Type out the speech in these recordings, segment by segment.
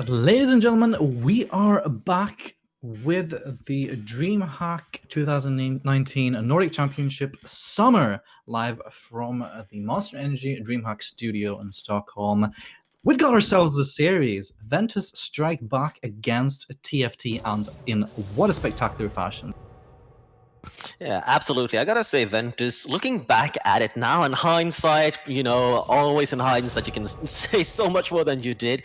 Ladies and gentlemen, we are back with the DreamHack 2019 Nordic Championship Summer live from the Monster Energy DreamHack studio in Stockholm. We've got ourselves a series, Ventus strike back against TFT, and in what a spectacular fashion. Yeah, absolutely. I gotta say, Ventus, looking back at it now in hindsight, always in hindsight, you can say so much more than you did.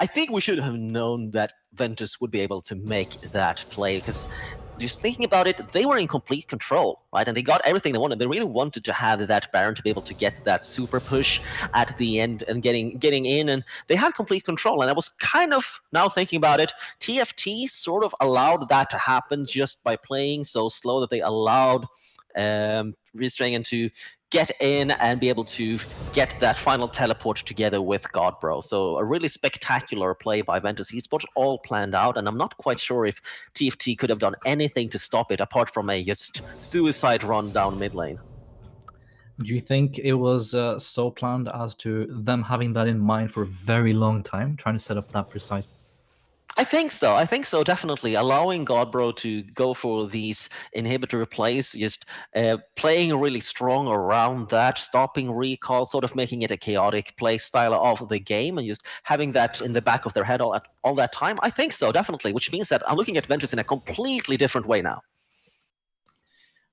I think we should have known that Ventus would be able to make that play because just thinking about it, they were in complete control, right? And they got everything they wanted. They really wanted to have that Baron to be able to get that super push at the end and getting in, and they had complete control. And I was kind of, now thinking about it, TFT sort of allowed that to happen just by playing so slow that they allowed Restrain to get in and be able to get that final teleport together with Godbro. So a really spectacular play by Ventus Esports, all planned out, and I'm not quite sure if TFT could have done anything to stop it apart from a just suicide run down mid lane. Do you think it was so planned as to them having that in mind for a very long time, trying to set up that precise? I think so. I think so, definitely. Allowing Godbro to go for these inhibitor plays, just playing really strong around that, stopping recall, sort of making it a chaotic play style of the game, and just having that in the back of their head all that time. I think so, definitely, which means that I'm looking at Ventus in a completely different way now.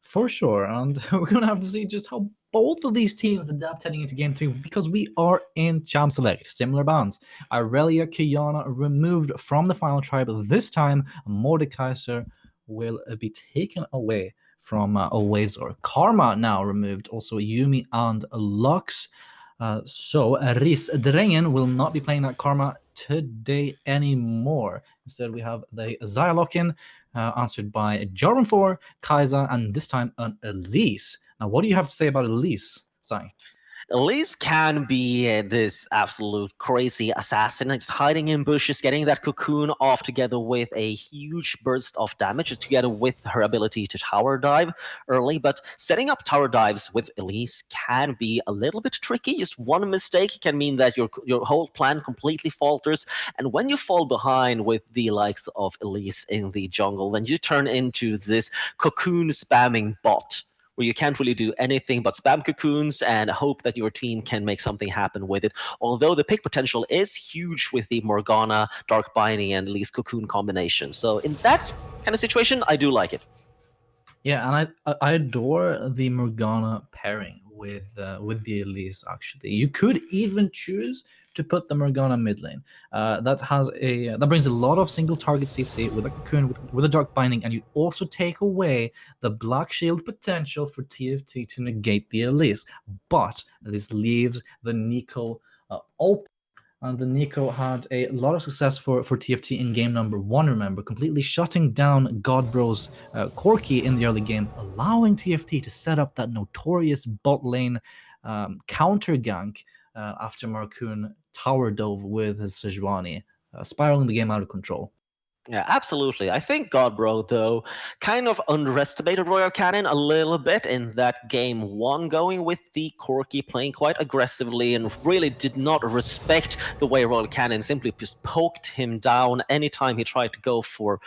For sure, and we're going to have to see just how both of these teams adapt heading into Game 3, because we are in Champ Select, similar bans. Irelia Kiana removed from the final tribe. This time, Mordekaiser will be taken away from Awazor. Karma now removed, also Yumi and Lux. So Riz Drengen will not be playing that Karma today anymore. Instead, we have the Xylokin, answered by Jarvan 4, Kaiser, and this time an Elise. Now, what do you have to say about Elise, Sai? Elise can be this absolute crazy assassin, just hiding in bushes, getting that cocoon off together with a huge burst of damage, just together with her ability to tower dive early. But setting up tower dives with Elise can be a little bit tricky. Just one mistake can mean that your whole plan completely falters. And when you fall behind with the likes of Elise in the jungle, then you turn into this cocoon spamming bot, where you can't really do anything but spam cocoons and hope that your team can make something happen with it. Although the pick potential is huge with the Morgana, Dark Binding, and Elise Cocoon combination. So in that kind of situation, I do like it. Yeah, and I adore the Morgana pairing with the Elise. Actually, you could even choose to put the Morgana mid lane. That brings a lot of single target CC with a cocoon with a dark binding, and you also take away the black shield potential for TFT to negate the Elise. But this leaves the Nico open. And the Nico had a lot of success for TFT in game number 1, remember, completely shutting down Godbro's Corki in the early game, allowing TFT to set up that notorious bot lane counter gank after Marcoon tower dove with his Sejuani, spiraling the game out of control. Yeah, absolutely. I think Godbro, though, kind of underestimated Royal Cannon a little bit in that game 1, going with the Corki, playing quite aggressively, and really did not respect the way Royal Cannon simply just poked him down anytime he tried to go for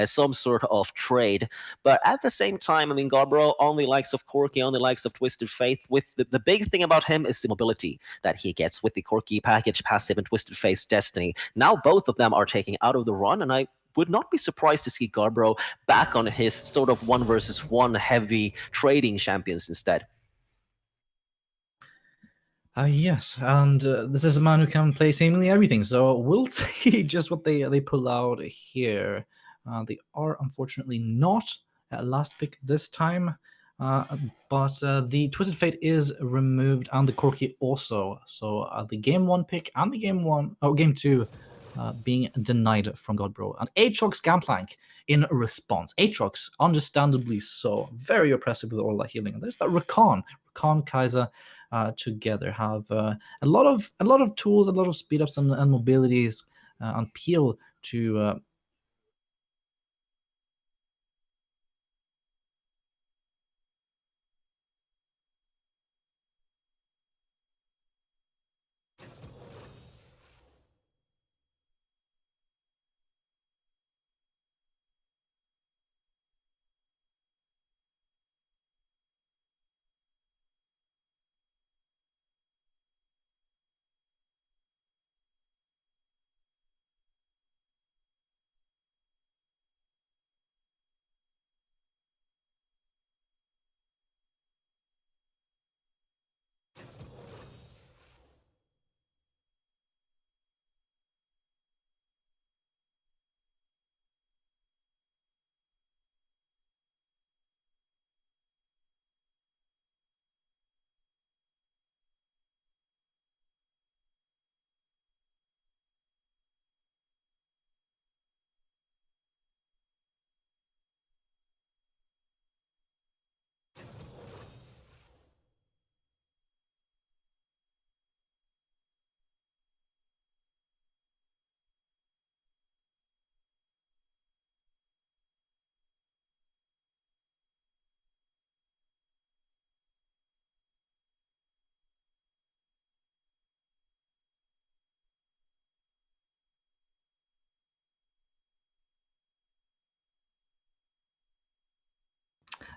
some sort of trade. But at the same time, I mean, Godbro only likes of Corki, only likes of Twisted Faith. With the big thing about him is the mobility that he gets with the Corki package, passive, and Twisted Faith Destiny. Now both of them are taking out of the run, and I would not be surprised to see Godbro back on his sort of 1 versus 1 heavy trading champions instead. Yes, and this is a man who can play seemingly everything, so we'll see just what they pull out here. They are unfortunately not last pick this time, but the Twisted Fate is removed, and the Corki also. So the game 1 pick and the game 2 being denied from Godbro. And Aatrox Gamplank in response. Aatrox, understandably so, very oppressive with all that healing. And there's that Rakan Kaiser together have a lot of tools, a lot of speed ups and mobilities and peel to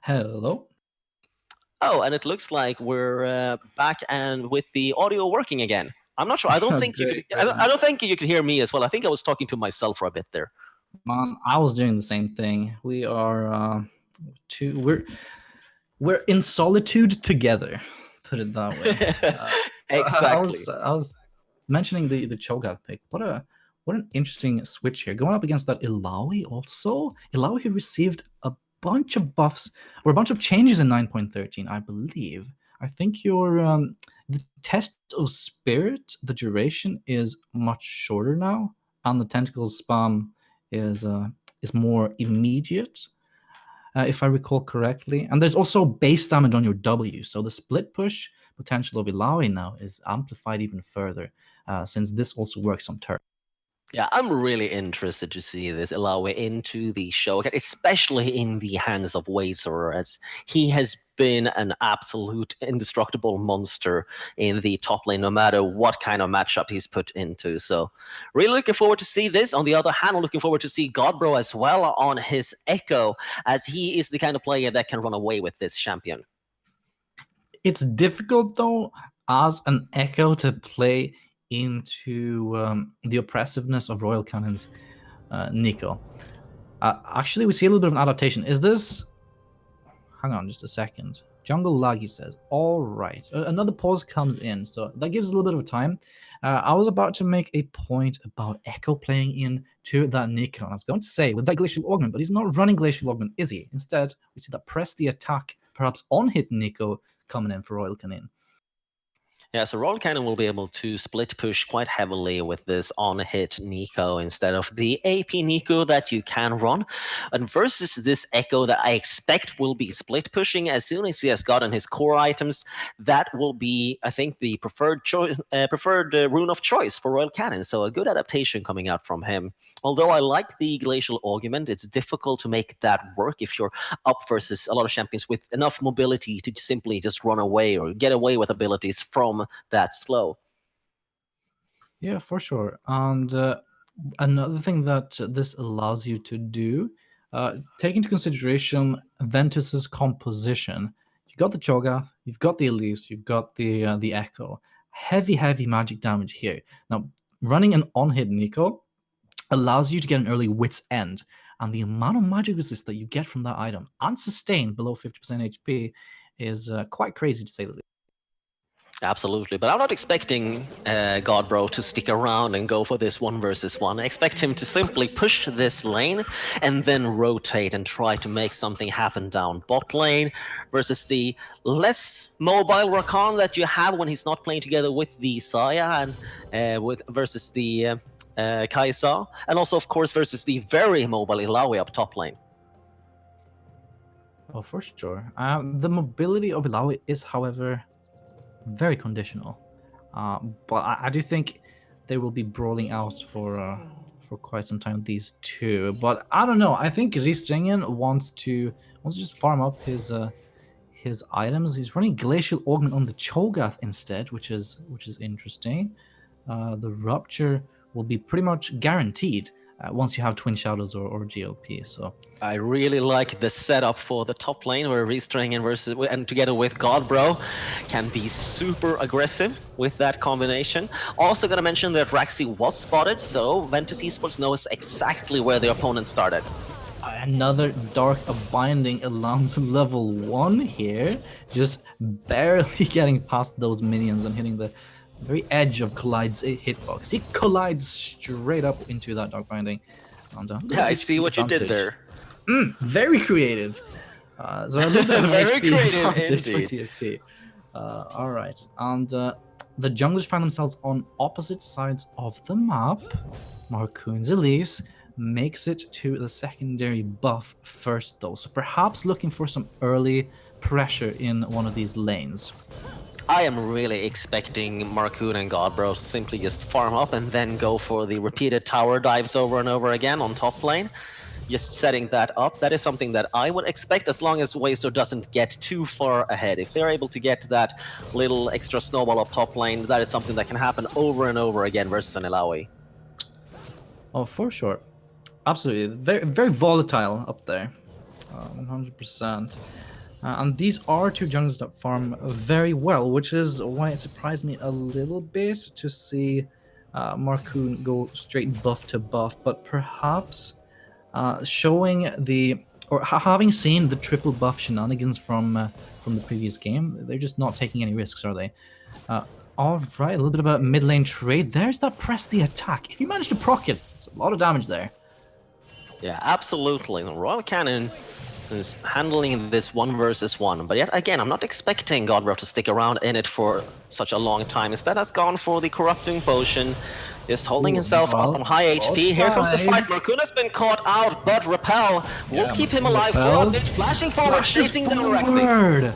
Hello. Oh, and it looks like we're back and with the audio working again. I'm not sure. I don't think you could. Great, great, I man. don't think you could hear me as well. I think I was talking to myself for a bit there. Man, I was doing the same thing. We are two. We're in solitude together. Put it that way. I Exactly. was I was mentioning the Cho'Gath pick. What an interesting switch here. Going up against that Ilaoi also. Ilaoi who received a bunch of buffs or a bunch of changes in 9.13, I believe. I think your the test of spirit, the duration is much shorter now, and the tentacle spam is uh, is more immediate, if I recall correctly. And there's also base damage on your W, so the split push potential of Ilaoi now is amplified even further, since this also works on turn. Yeah, I'm really interested to see this allow it into the show, especially in the hands of Wazer, as he has been an absolute indestructible monster in the top lane, no matter what kind of matchup he's put into. So, really looking forward to see this. On the other hand, I'm looking forward to see Godbro as well on his Echo, as he is the kind of player that can run away with this champion. It's difficult though, as an Echo, to play into the oppressiveness of Royal Cannon's Nico. Actually, we see a little bit of an adaptation. Is this? Hang on just a second. Jungle Laggy says, all right. Another pause comes in, so that gives a little bit of time. I was about to make a point about Echo playing into that Nico. I was going to say, with that Glacial Augment, but he's not running Glacial Augment, is he? Instead, we see that press the attack, perhaps on-hit Nico coming in for Royal Canin. Yeah, so Roll Cannon will be able to split push quite heavily with this on-hit Nico instead of the AP Nico that you can run. And versus this Echo that I expect will be split pushing as soon as he has gotten his core items, that will be, I think, the preferred rune of choice for Royal Cannon. So a good adaptation coming out from him. Although I like the Glacial Augment, it's difficult to make that work if you're up versus a lot of champions with enough mobility to simply just run away or get away with abilities from that slow. Yeah, for sure. And another thing that this allows you to do, take into consideration Ventus's composition. You got the Cho'Gath, you've got the Elise, you've got the Echo. Heavy magic damage here. Now, running an on-hit Nico allows you to get an early Wit's End, and the amount of magic resist that you get from that item, unsustained below 50% HP, is quite crazy to say the least. Absolutely, but I'm not expecting Godbro to stick around and go for this 1 versus 1. I expect him to simply push this lane and then rotate and try to make something happen down bot lane versus the less mobile Rakan that you have when he's not playing together with the Saya and with versus the Kaisa, and also of course versus the very mobile Ilaoi up top lane. Oh, for sure. The mobility of Ilaoi is, however, very conditional. But I do think they will be brawling out for quite some time, these two. But I don't know. I think Ristringen wants to just farm up his items. He's running Glacial Augment on the Cho'Gath instead, which is interesting. The Rupture will be pretty much guaranteed once you have Twin Shadows or GLP. So I really like the setup for the top lane where Restring and together with Godbro can be super aggressive with that combination. Also gonna mention that Raxi was spotted, so Ventus Esports knows exactly where the opponent started. another Dark Binding lands level 1 here, just barely getting past those minions and hitting the very edge of Collide's hitbox. He collides straight up into that Dark Binding. And, Yeah, I see what you did there. Very creative. So a little bit of an Very HP creative advantage for indeed. TFT. All right, and the junglers find themselves on opposite sides of the map. Marcoon's Elise makes it to the secondary buff first, though, so perhaps looking for some early pressure in one of these lanes. I am really expecting Marcoon and Godbro to simply just farm up and then go for the repeated tower dives over and over again on top lane. Just setting that up. That is something that I would expect as long as Wazer doesn't get too far ahead. If they're able to get that little extra snowball up top lane, that is something that can happen over and over again versus an Ilaoi. Oh, for sure. Absolutely. Very, very volatile up there. 100%. And these are two junglers that farm very well, which is why it surprised me a little bit to see Marcoon go straight buff to buff. But perhaps showing the having seen the triple buff shenanigans from the previous game, they're just not taking any risks, are they? All right, a little bit of a mid lane trade. There's that press the attack. If you manage to proc it, it's a lot of damage there. Yeah, absolutely. The Royal Cannon is handling this 1 versus 1, but yet again, I'm not expecting Godbro to stick around in it for such a long time. Instead, has gone for the Corrupting Potion, just holding himself up on high HP. Here comes the fight. Marcoon has been caught out, but Repel will keep him alive for a bit, flashing forward, chasing down Rexy.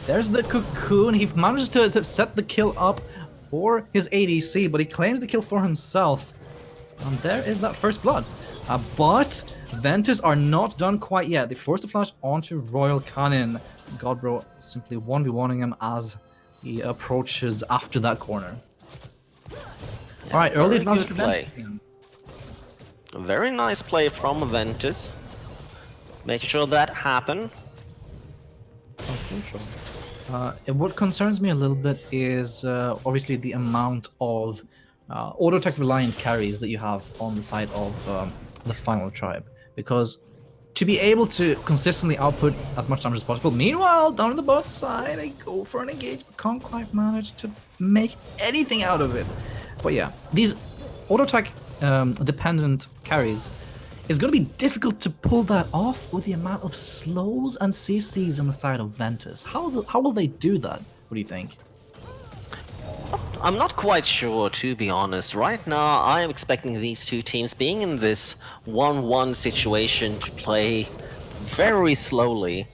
There's the Cocoon. He manages to set the kill up for his ADC, but he claims the kill for himself. And there is that first blood. But Ventus are not done quite yet. They force the flash onto Royal Cannon. Godbro simply 1v1ing him as he approaches after that corner. Yeah, alright, early advantage to play. Very nice play from Ventus. Making sure that happened. What concerns me a little bit is obviously the amount of auto-tech reliant carries that you have on the side of the final tribe, because to be able to consistently output as much damage as possible, meanwhile down on the bot side I go for an engage but can't quite manage to make anything out of it. But yeah, these auto-tech dependent carries, it's going to be difficult to pull that off with the amount of slows and CCs on the side of Ventus. How will they do that? What do you think? I'm not quite sure, to be honest. Right now, I am expecting these two teams, being in this 1-1 situation, to play very slowly.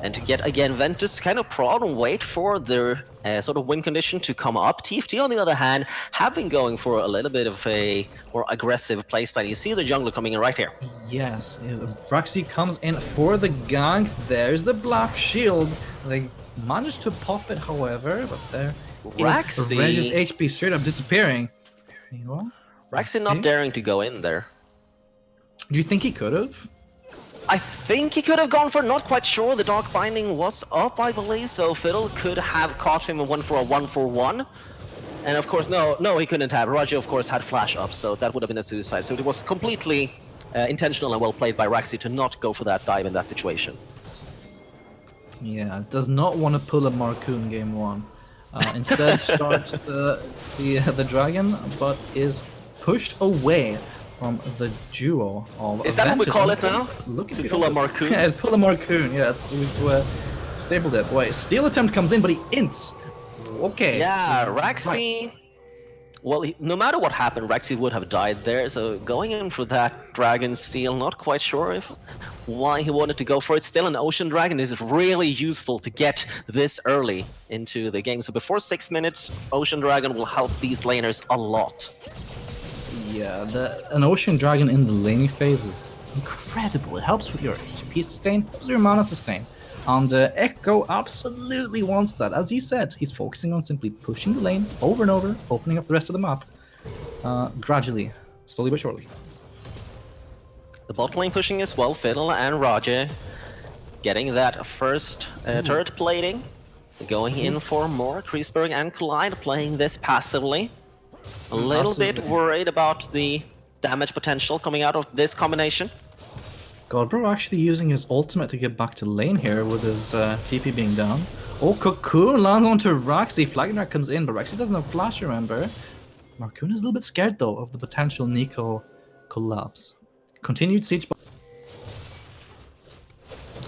And to get, again, Ventus kind of prod and wait for their sort of win condition to come up. TFT, on the other hand, have been going for a little bit of a more aggressive playstyle. You see the jungler coming in right here. Yes, Rexy comes in for the gank. There's the black shield. They managed to pop it, however, but there Rexy, Reg's HP straight up disappearing. Rexy not daring to go in there. Do you think he could have? I think he could have gone for it, not quite sure. The Dark Binding was up, I believe, so Fiddle could have caught him and went for a 1-for-1. And of course, no, he couldn't have. Roger, of course, had flash up, so that would have been a suicide. So it was completely intentional and well played by Rexy to not go for that dive in that situation. Yeah, does not want to pull a Marcoon game 1. Instead, start the dragon, but is pushed away from the duo of Is that Ventus. what we call it now? Look at pull a Marcoon? Yeah, pull a Marcoon. Yeah, we've stapled it. Wait, steal attempt comes in, but he ints. Okay. Yeah, Rexy. Right. Well, no matter what happened, Rexy would have died there. So going in for that dragon steal, not quite sure why he wanted to go for it. Still, an Ocean Dragon is really useful to get this early into the game. So before 6 minutes, Ocean Dragon will help these laners a lot. Yeah, an Ocean Dragon in the laning phase is incredible. It helps with your HP sustain, helps with your mana sustain. And Echo absolutely wants that. As you said, he's focusing on simply pushing the lane over and over, opening up the rest of the map. Gradually, slowly but surely. The bot lane pushing as well, Fiddle and Roger getting that first turret plating. Going in for more. Kreisberg and Collide playing this passively. A little bit worried about the damage potential coming out of this combination. Godbro actually using his ultimate to get back to lane here with his TP being down. Oh, Cocoon lands onto Rexy. Flagnark comes in, but Rexy doesn't have flash, remember. Marcoon is a little bit scared, though, of the potential Nico collapse. Continued siege.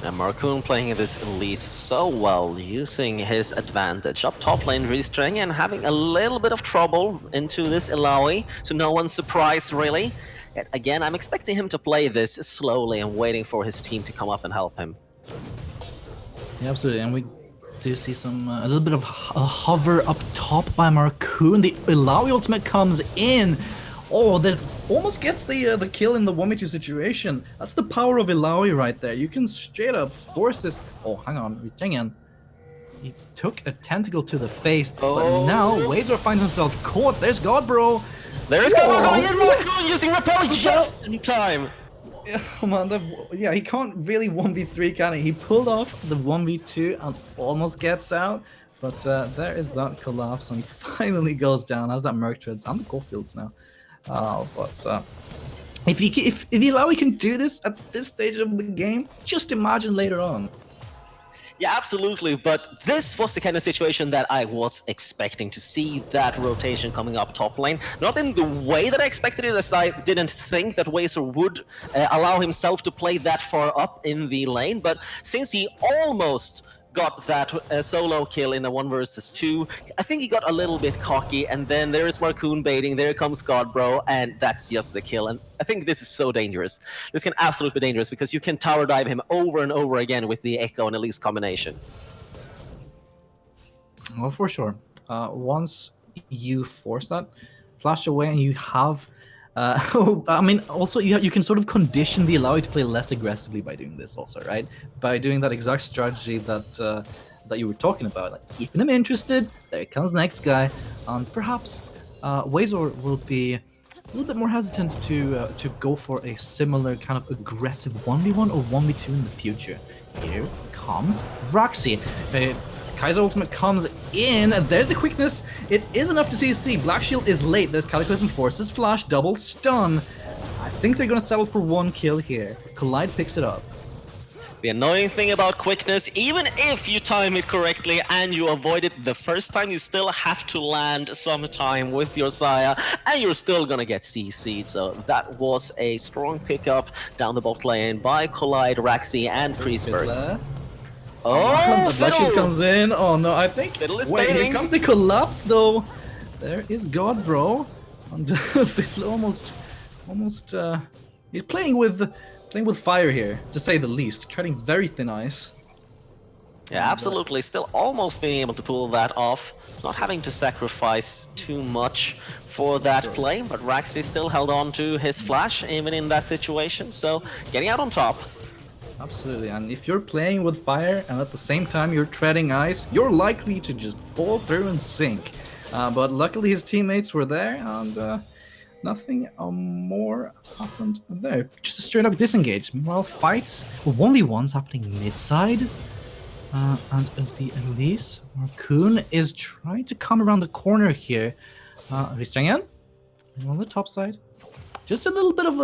And Marcoon playing this Elise so well, using his advantage. Up top lane, restring and having a little bit of trouble into this Ilaoi, to no one's surprise, really. Yet again, I'm expecting him to play this slowly and waiting for his team to come up and help him. Yeah, absolutely, and we do see some a little bit of a hover up top by Marcoon. The Ilaoi ultimate comes in. Oh, there's almost gets the kill in the 1v2 situation. That's the power of Ilaoi right there. You can straight up force this. Oh, hang on, Retingen. He took a tentacle to the face, but now Wazor finds himself caught. There's Godbro. There's Godbro going in, Marcoon using Repel just in time. Oh man, yeah, he can't really 1v3, can he? He pulled off the 1v2 and almost gets out, but there is that collapse, and he finally goes down, has that Merc Treads and the Caulfields now. But if Illaoi can do this at this stage of the game, just imagine later on. Yeah, absolutely. But this was the kind of situation that I was expecting to see that rotation coming up top lane. Not in the way that I expected it, as I didn't think that Wazer would allow himself to play that far up in the lane. But since he almost got that solo kill in a 1 versus 2, I think he got a little bit cocky, and then there is Marcoon baiting, there comes Godbro, and that's just the kill. And I think this is so dangerous. This can absolutely be dangerous, because you can tower dive him over and over again with the Echo and Elise combination. Well, for sure. Once you force that flash away and you have... I mean, also, you can sort of condition the Illaoi to play less aggressively by doing this also, right? By doing that exact strategy that that you were talking about, like keeping him interested, there comes the next guy, and perhaps Wazer will be a little bit more hesitant to go for a similar kind of aggressive 1v1 or 1v2 in the future. Here comes Roxy. Kaiser ultimate comes in, and there's the quickness. It is enough to CC. Black Shield is late. There's Cataclysm, forces flash, double stun. I think they're gonna settle for 1 kill here. Collide picks it up. The annoying thing about quickness, even if you time it correctly and you avoid it the first time, you still have to land some time with your Xayah, and you're still gonna get CC'd. So that was a strong pickup down the bot lane by Collide, Raxi, and Priestberg. Oh, the Black Shield comes in. Oh no, I think... Wait, here comes the collapse though. There is God, bro. And Fiddle almost... he's playing with fire here, to say the least. Treading very thin ice. Yeah, absolutely. Still almost being able to pull that off. Not having to sacrifice too much for that play, but Raxi still held on to his flash, even in that situation. So, getting out on top. Absolutely, and if you're playing with fire and at the same time you're treading ice, you're likely to just fall through and sink. But luckily his teammates were there, and nothing more happened there. Just a straight up disengage. Meanwhile, fights, 1v1s happening mid-side. And the Elise, Marcoon is trying to come around the corner here. Ristringen on the top side. Just a little bit of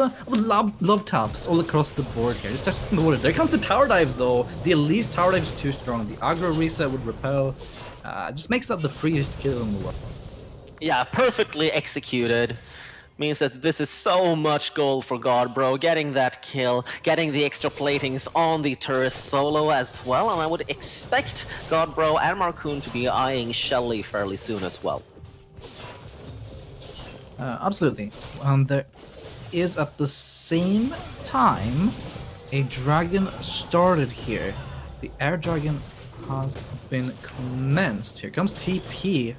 love taps all across the board here. Just testing the water. There comes the tower dive though. The Elise tower dive is too strong. The aggro reset would repel. Just makes that the freest kill in the world. Yeah, perfectly executed. Means that this is so much gold for God, bro. Getting that kill, getting the extra platings on the turret solo as well. And I would expect God, bro, and Marcoon to be eyeing Shelly fairly soon as well. Absolutely. There is at the same time a dragon started here. The air dragon has been commenced. Here comes TP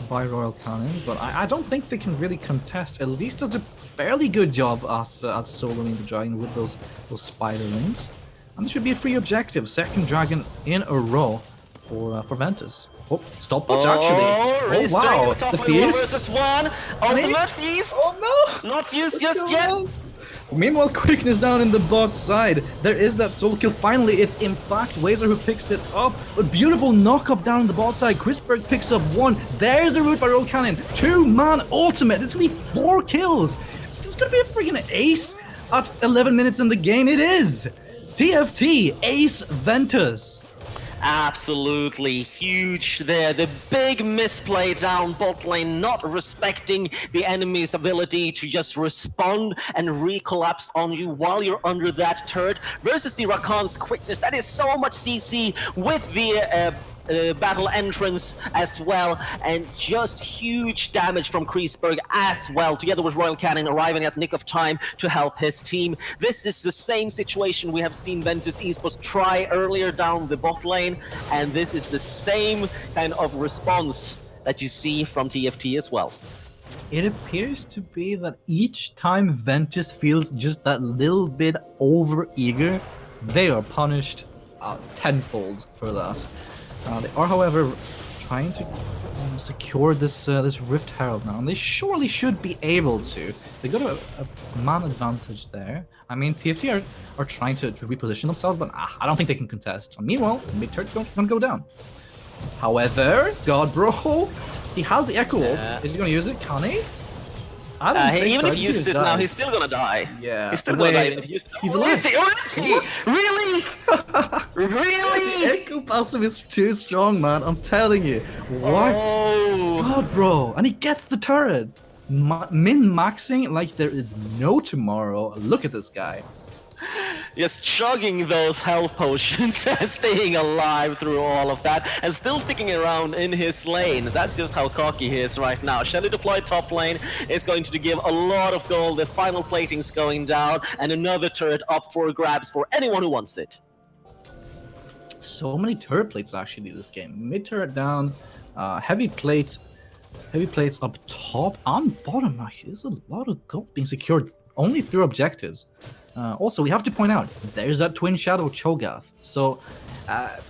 by Royal Cannon, but I don't think they can really contest. At least does a fairly good job at soloing the dragon with those spider wings. And this should be a free objective. Second dragon in a row for Ventus. Oh, stopwatch actually. Oh wow, the feast. Versus one. Ultimate feast. Oh no! Not used just yet. Meanwhile, quickness down in the bot side. There is that solo kill. Finally, it's in fact Wazer who picks it up. A beautiful knock up down the bot side. Chrisberg picks up 1. There's the root by Roll Cannon. 2-man ultimate. It's gonna be 4 kills. It's gonna be a freaking ace at 11 minutes in the game. It is. TFT Ace Ventus. Absolutely huge there. The big misplay down bot lane, not respecting the enemy's ability to just respond and recollapse on you while you're under that turret. Versus the Rakan's quickness. That is so much CC with the battle entrance as well, and just huge damage from Kreisberg as well, together with Royal Cannon arriving at nick of time to help his team. This is the same situation we have seen Ventus Esports try earlier down the bot lane, and this is the same kind of response that you see from TFT as well. It appears to be that each time Ventus feels just that little bit over eager, they are punished tenfold for that. They are, however, trying to secure this Rift Herald now, and they surely should be able to. They got a man advantage there. I mean, TFT are trying to reposition themselves, but I don't think they can contest. Meanwhile, mid turret gonna go down. However, God bro, he has the Echo Ult. Is he gonna use it? Can he? I don't think even so. if he uses it now, he's still gonna die. Yeah. He's still gonna die even if he uses it. He's alive. Is he? Oh, is he? Really? Really? Echo passive is too strong, man. I'm telling you. What? Oh. God, bro. And he gets the turret. Min-maxing like there is no tomorrow. Look at this guy. Just chugging those health potions, staying alive through all of that, and still sticking around in his lane. That's just how cocky he is right now. Shelly deployed top lane is going to give a lot of gold. The final plating's going down, and another turret up for grabs for anyone who wants it. So many turret plates actually this game. Mid turret down, heavy plates up top and bottom. Actually, there's a lot of gold being secured only through objectives. Also, we have to point out, there's that Twin Shadow Cho'Gath. So,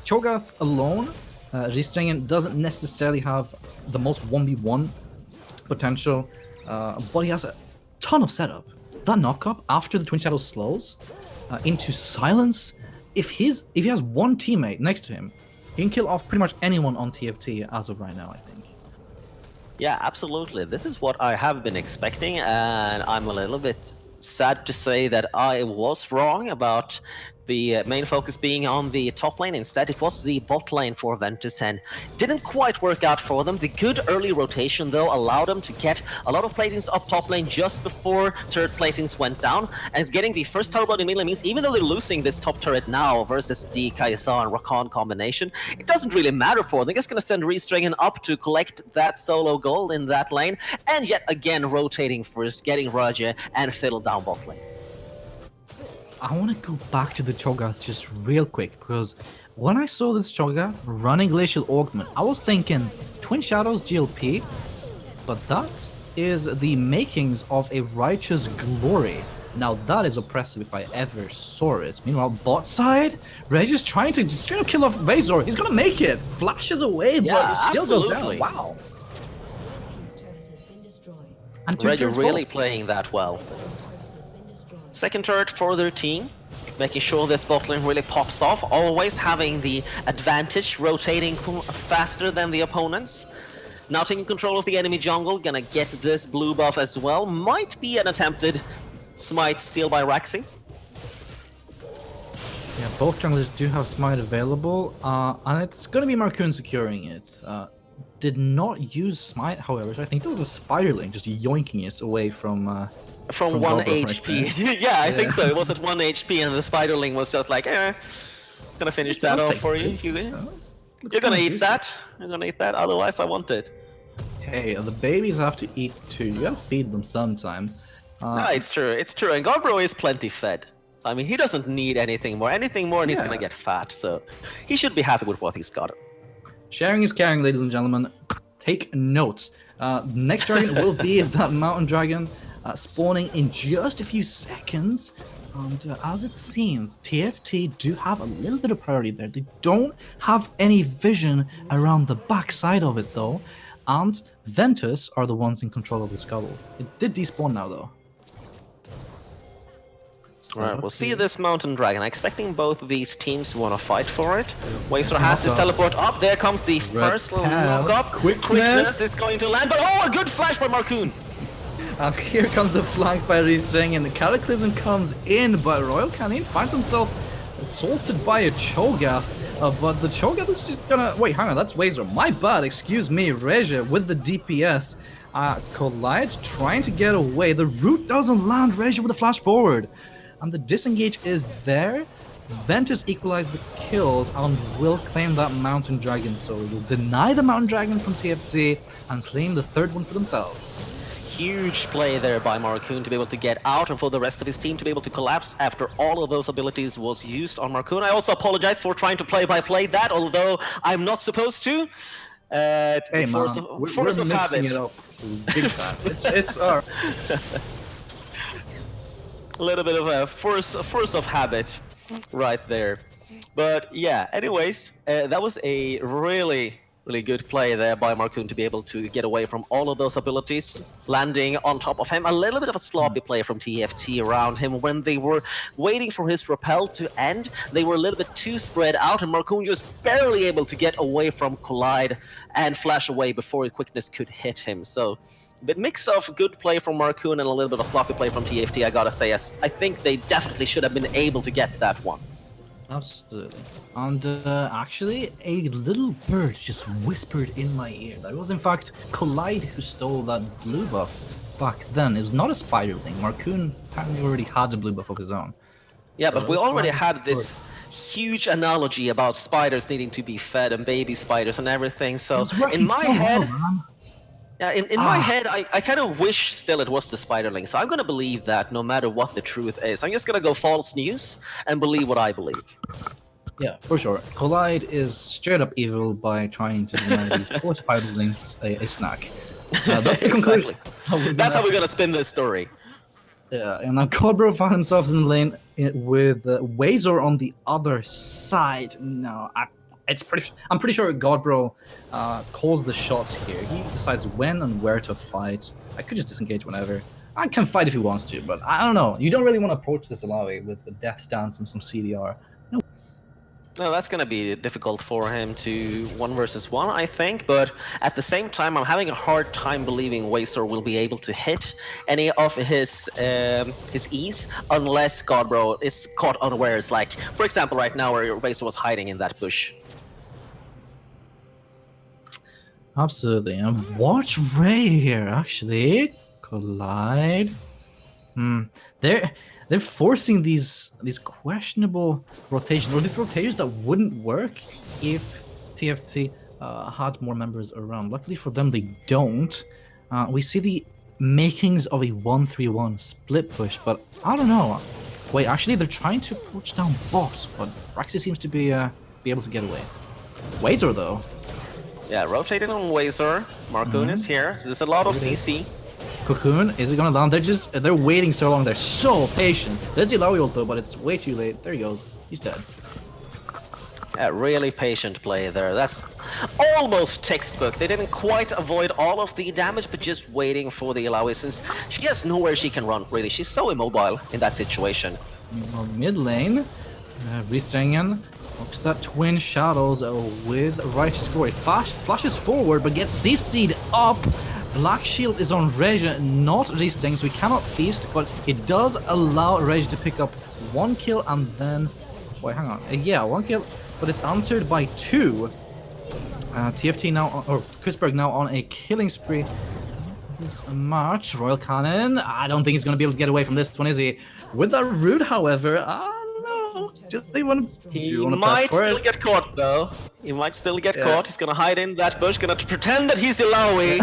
Cho'Gath alone, Ristringen doesn't necessarily have the most 1v1 potential, but he has a ton of setup. That knock-up after the Twin Shadow slows into silence, if he has one teammate next to him, he can kill off pretty much anyone on TFT as of right now, I think. Yeah, absolutely. This is what I have been expecting, and I'm a little bit sad to say that I was wrong about the main focus being on the top lane. Instead, it was the bot lane for Ventus, and didn't quite work out for them. The good early rotation, though, allowed them to get a lot of platings up top lane just before turret platings went down, and getting the first tower blood in mid lane means even though they're losing this top turret now versus the Kai'Sa and Rakan combination, it doesn't really matter for them. They're just going to send Restringen up to collect that solo gold in that lane, and yet again rotating first, getting Raja and Fiddle down bot lane. I want to go back to the Cho'Gath just real quick, because when I saw this Cho'Gath running Glacial Augment, I was thinking Twin Shadows GLP, but that is the makings of a Righteous Glory. Now that is oppressive if I ever saw it. Meanwhile, bot side, Reg is trying to kill off Razor. He's gonna make it. Flashes away, but it still absolutely. goes down. Wow. And Reg really playing that well. Second turret for their team, making sure this bot lane really pops off, always having the advantage, rotating faster than the opponents. Now taking control of the enemy jungle, gonna get this blue buff as well. Might be an attempted smite steal by Raxi. Yeah, both junglers do have smite available, and it's gonna be Marcoon securing it. Did not use smite, however, so I think there was a spiderling just yoinking it away from 1 HP. Right yeah, I think so. It was at 1 HP, and the spiderling was just like, gonna finish that off for you. You're gonna eat that. You're gonna eat that. Otherwise, I want it. Hey, the babies have to eat too. You gotta feed them sometime. No, it's true. It's true. And Garbro is plenty fed. I mean, he doesn't need anything more. Anything more, and he's gonna get fat. So he should be happy with what he's got. Sharing is caring, ladies and gentlemen. Take notes. Next dragon will be that mountain dragon. Spawning in just a few seconds, and as it seems, TFT do have a little bit of priority there. They don't have any vision around the backside of it though, and Ventus are the ones in control of the scuttle. It did despawn now though. Alright, we'll see this mountain dragon. I'm expecting both of these teams to want to fight for it. Waster has his teleport up. There comes the first little look up. Quickness is going to land, but oh, a good flash by Marcoon. And here comes the flank by Restring, and the Cataclysm comes in, but Royal Canin finds himself assaulted by a Cho'Gath. But the Cho'Gath is just gonna... Wait, hang on, that's Wazer. My bad, excuse me. Reja with the DPS. Collide trying to get away. The root doesn't land. Reja with a flash forward. And the disengage is there. Ventus equalize the kills and will claim that Mountain Dragon. So they'll deny the Mountain Dragon from TFT and claim the third one for themselves. Huge play there by Marcoon to be able to get out and for the rest of his team to be able to collapse after all of those abilities was used on Marcoon. I also apologize for trying to play-by-play that, although I'm not supposed to. Hey force man, of habit. It up big time. It's our... A little bit of a force of habit right there. But yeah, anyways, that was a really Really good play there by Marcoon to be able to get away from all of those abilities, landing on top of him. A little bit of a sloppy play from TFT around him when they were waiting for his repel to end. They were a little bit too spread out, and Marcoon just barely able to get away from Collide and flash away before quickness could hit him. So a bit mix of good play from Marcoon and a little bit of sloppy play from TFT, I gotta say. As I think they definitely should have been able to get that one. Absolutely. And actually, a little bird just whispered in my ear that it was in fact Collide who stole that blue buff back then. It was not a spiderling. Marcoon apparently already had a blue buff of his own. Yeah, So but it we was already Collide had this huge analogy about spiders needing to be fed and baby spiders and everything. So It was working in my so head, well, man. yeah, in my head, I kind of wish still it was the spiderling. So I'm gonna believe that no matter what the truth is. I'm just gonna go false news and believe what I believe. Yeah, for sure. Collide is straight up evil by trying to deny these poor spiderlings a snack. That's the conclusion. That's how we're gonna spin this story. Yeah, and now Godbro found himself in the lane with Wazor on the other side. No, I'm pretty sure Godbro calls the shots here. He decides when and where to fight. I could just disengage whenever. I can fight if he wants to, but I don't know. You don't really want to approach this Alawi with the death stance and some CDR. No, that's going to be difficult for him to 1 versus 1, I think. But at the same time, I'm having a hard time believing Wazor will be able to hit any of his E's unless Godbro is caught unawares. Like, for example, right now where Wazor was hiding in that bush. Absolutely. And watch Ray here, actually. Collide. They're forcing these questionable rotations, or these rotations that wouldn't work if TFT had more members around. Luckily for them, they don't. We see the makings of a 1-3-1 split push, but I don't know. Wait, actually, they're trying to approach down bot, but Raxi seems to be able to get away. Wazor, though. Yeah, rotating on Wazor. Marcoon is here, so there's a lot of CC. Cocoon, is it gonna land? They're waiting so long, they're so patient. There's the Ilawi ult though, but it's way too late. There he goes. He's dead. Yeah, really patient play there. That's almost textbook. They didn't quite avoid all of the damage, but just waiting for the Ilawi, since she has nowhere she can run, really. She's so immobile in that situation. Well, mid lane, Ristrengen looks that twin shadows with Righteous Glory. Flashes forward, but gets CC'd up. Black Shield is on Rage, not Risteng, so we cannot feast, but it does allow Rage to pick up 1 kill and then... Wait, hang on. Yeah, 1 kill, but it's answered by 2. TFT now, or Chrisberg now on a killing spree. This match, Royal Cannon, I don't think he's going to be able to get away from this one, is he? With that root, however, I don't know. Do they want to... He might still get caught, though. He might still get caught. He's going to hide in that bush, going to pretend that he's Ilawi.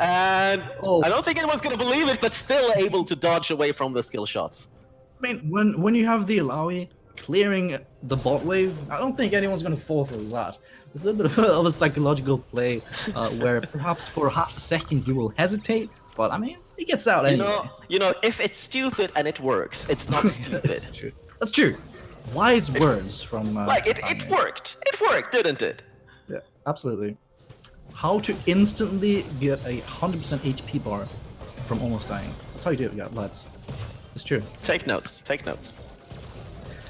And I don't think anyone's going to believe it, but still able to dodge away from the skill shots. I mean, when you have the Ilawi clearing the bot wave, I don't think anyone's going to fall for that. There's a little bit of a psychological play where perhaps for half a second you will hesitate, but I mean, he gets out anyway. You know, if it's stupid and it works, it's not stupid. That's true. That's true. Wise words from... it worked. It worked, didn't it? Yeah, absolutely. How to instantly get a 100% HP bar from almost dying. That's how you do it, yeah, lads. It's true. Take notes. Take notes.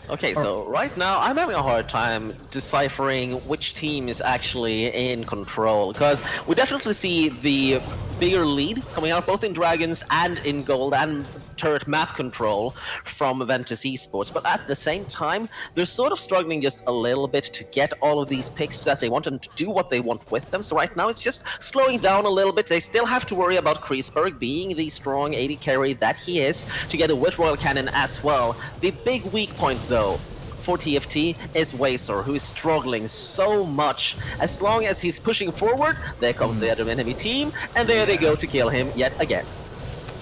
Okay, so right now I'm having a hard time deciphering which team is actually in control, because we definitely see the bigger lead coming out both in Dragons and in Gold and turret map control from Ventus Esports, but at the same time they're sort of struggling just a little bit to get all of these picks that they want and to do what they want with them. So right now it's just slowing down a little bit. They still have to worry about Kreisberg being the strong AD carry that he is, together with Royal Cannon as well. The big weak point though for TFT is Wazor, who is struggling so much. As long as he's pushing forward, there comes the other enemy team, and there they go to kill him yet again.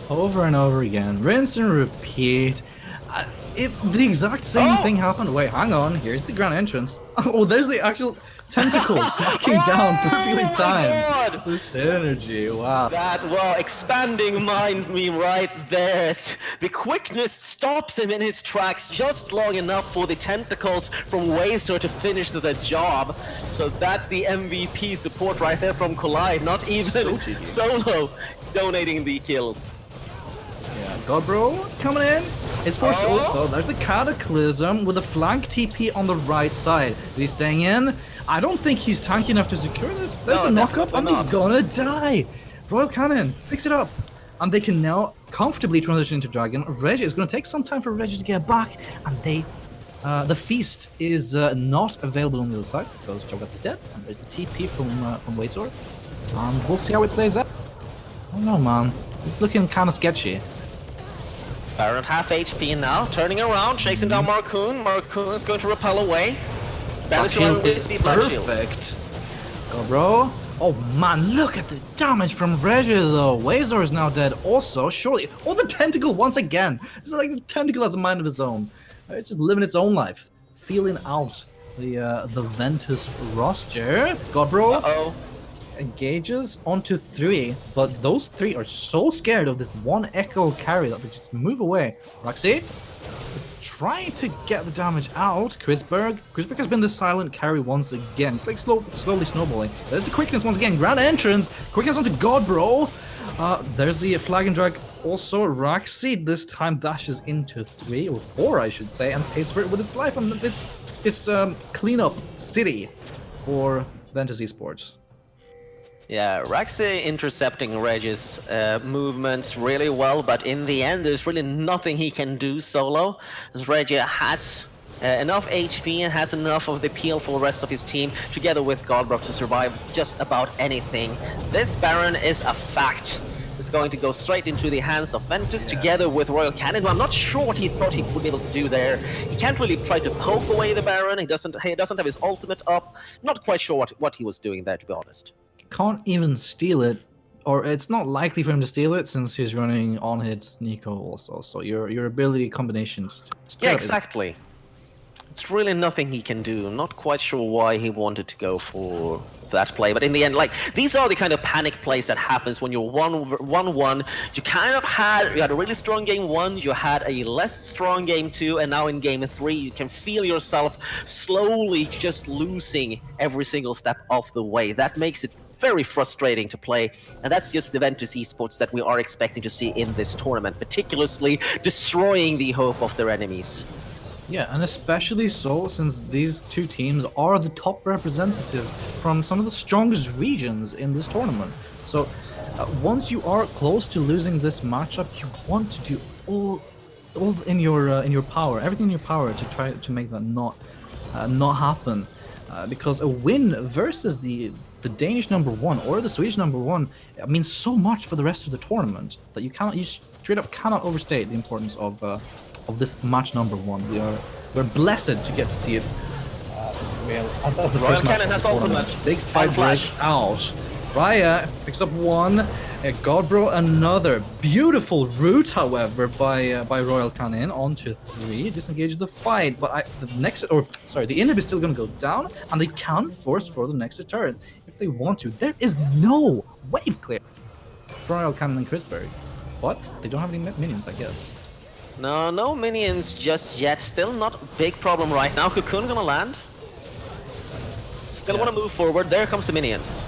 Over and over again, rinse and repeat. If the exact same thing happened, wait, hang on, here's the grand entrance. Oh, there's the actual Tentacle smacking down, revealing Oh my time. god! The synergy, wow. That, well, expanding mind meme right there. The quickness stops him in his tracks just long enough for the tentacles from Wazer to finish the job. So that's the MVP support right there from Collide. Not even So cheeky. Solo donating the kills. Yeah, God bro, coming in. It's forced to ult though. There's the Cataclysm with a flank TP on the right side. Is he staying in? I don't think he's tanky enough to secure this. There's the knock-up, and he's gonna die. Royal Cannon picks it up. And they can now comfortably transition into Dragon. Reggie is going to take some time for Reggie to get back. And the feast is not available on the other side because Cho'Gath is dead. And there's the TP from Wazer. And we'll see how it plays out. I don't know, man. It's looking kind of sketchy. Baron half HP now, turning around, chasing down Marcoon. Marcoon is going to repel away. Baron's going to be perfect. Go, bro. Oh man, look at the damage from Reggie though. Wazer is now dead also, surely. Oh, the tentacle once again. It's like the tentacle has a mind of its own. It's just living its own life. Feeling out the Ventus roster. God, bro. Uh-oh. Engages onto 3, but those 3 are so scared of this one Echo carry that they just move away. Roxy trying to get the damage out. Chrisberg has been the silent carry once again. It's like slowly snowballing. There's the quickness once again. Grand entrance. Quickness onto God, bro. There's the flag and drag. Also, Roxy this time dashes into 3 or 4, I should say, and pays for it with its life. And it's cleanup city for Ventus Esports. Yeah, Raxi intercepting Reg's movements really well, but in the end, there's really nothing he can do solo, as Reg has enough HP and has enough of the peel for the rest of his team, together with Godbrock, to survive just about anything. This Baron is a fact. It's going to go straight into the hands of Ventus, together with Royal Cannon, who I'm not sure what he thought he would be able to do there. He can't really try to poke away the Baron. He doesn't have his ultimate up. Not quite sure what he was doing there, to be honest. Can't even steal it, or it's not likely for him to steal it since he's running on hit Nico also. So your ability combination just yeah, exactly. It's really nothing he can do. I'm not quite sure why he wanted to go for that play, but in the end, like, these are the kind of panic plays that happens when you're 1-1. You had a really strong game 1, you had a less strong game 2, and now in game 3 you can feel yourself slowly just losing every single step of the way. That makes it very frustrating to play, and that's just the Ventus Esports that we are expecting to see in this tournament, meticulously destroying the hope of their enemies. Yeah, and especially so since these two teams are the top representatives from some of the strongest regions in this tournament. So once you are close to losing this matchup, you want to do all in your power, everything in your power to try to make that not happen, because a win versus the Danish #1 or the Swedish #1 means so much for the rest of the tournament that you straight up cannot overstate the importance of this match #1. We're blessed to get to see it. As the Royal first Cannon has ultimate. Big fight breaks out. Raya picks up 1. Godbro another. Beautiful route, however, by Royal Cannon onto 3. Disengages the fight, but the inhib is still going to go down, and they can force for the next turn if they want to. There is no wave clear for Royal Cannon and Chrisberg, but they don't have any minions, I guess. No minions just yet. Still not a big problem right now. Cocoon gonna land. Still want to move forward. There comes the minions.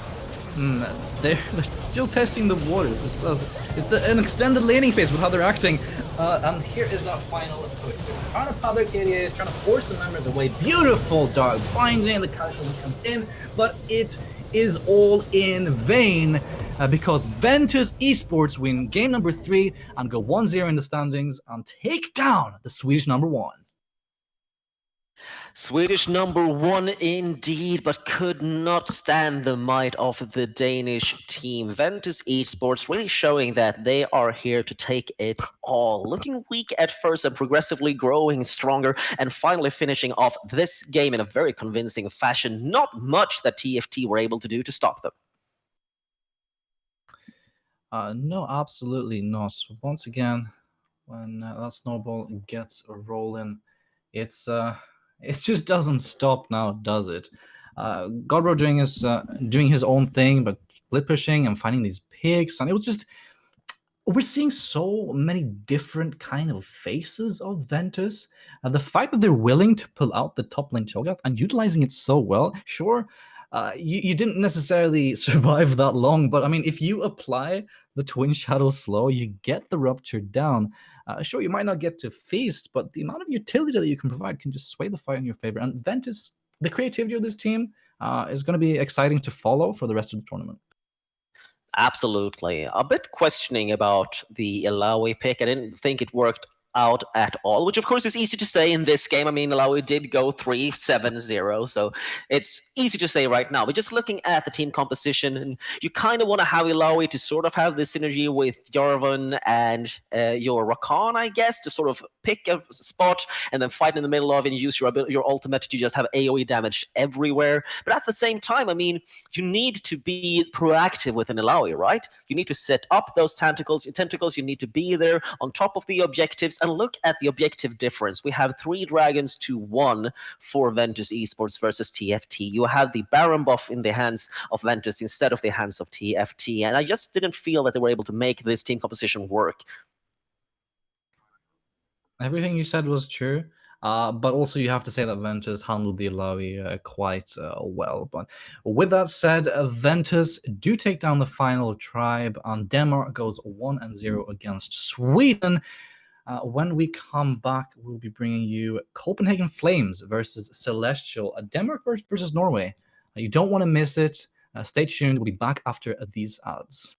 They're still testing the waters. It's an extended laning phase with how they're acting. And here is that final push. They're trying to pad their KDAs, trying to force the members away. Beautiful dark binding. The Cataclysm comes in, but it is all in vain because Ventus Esports win game #3 and go 1-0 in the standings and take down the Swedish #1. Swedish #1 indeed, but could not stand the might of the Danish team. Ventus Esports really showing that they are here to take it all. Looking weak at first and progressively growing stronger, and finally finishing off this game in a very convincing fashion. Not much that TFT were able to do to stop them. No, absolutely not. Once again, when that snowball gets rolling, it just doesn't stop now, does it? Godbro doing his own thing, but split pushing and finding these picks, and it was just we're seeing so many different kind of faces of Ventus. The fact that they're willing to pull out the top lane Cho'Gath and utilizing it so well, sure, you didn't necessarily survive that long, but I mean, if you apply the Twin Shadow Slow, you get the Rupture down. Sure, you might not get to Feast, but the amount of utility that you can provide can just sway the fight in your favor. And Ventus, the creativity of this team is going to be exciting to follow for the rest of the tournament. Absolutely. A bit questioning about the Ilaoi pick. I didn't think it worked out at all, which of course is easy to say in this game. I mean, Ilaoi did go 3-7-0, so it's easy to say right now. But just looking at the team composition, and you kind of want to have Ilaoi to sort of have this synergy with Jarvan and your Rakan, I guess, to sort of pick a spot and then fight in the middle of and use your ultimate to just have AoE damage everywhere. But at the same time, I mean, you need to be proactive with an Ilaoi, right? You need to set up those tentacles. You need to be there on top of the objectives and look at the objective difference. We have 3 dragons to 1 for Ventus Esports versus TFT. You have the Baron buff in the hands of Ventus instead of the hands of TFT, and I just didn't feel that they were able to make this team composition work. Everything you said was true. But also you have to say that Ventus handled the Ilaoi quite well. But with that said, Ventus do take down the final tribe, and Denmark goes 1-0 against Sweden. When we come back, we'll be bringing you Copenhagen Flames versus Celestial, Denmark versus Norway. You don't want to miss it. Stay tuned. We'll be back after these ads.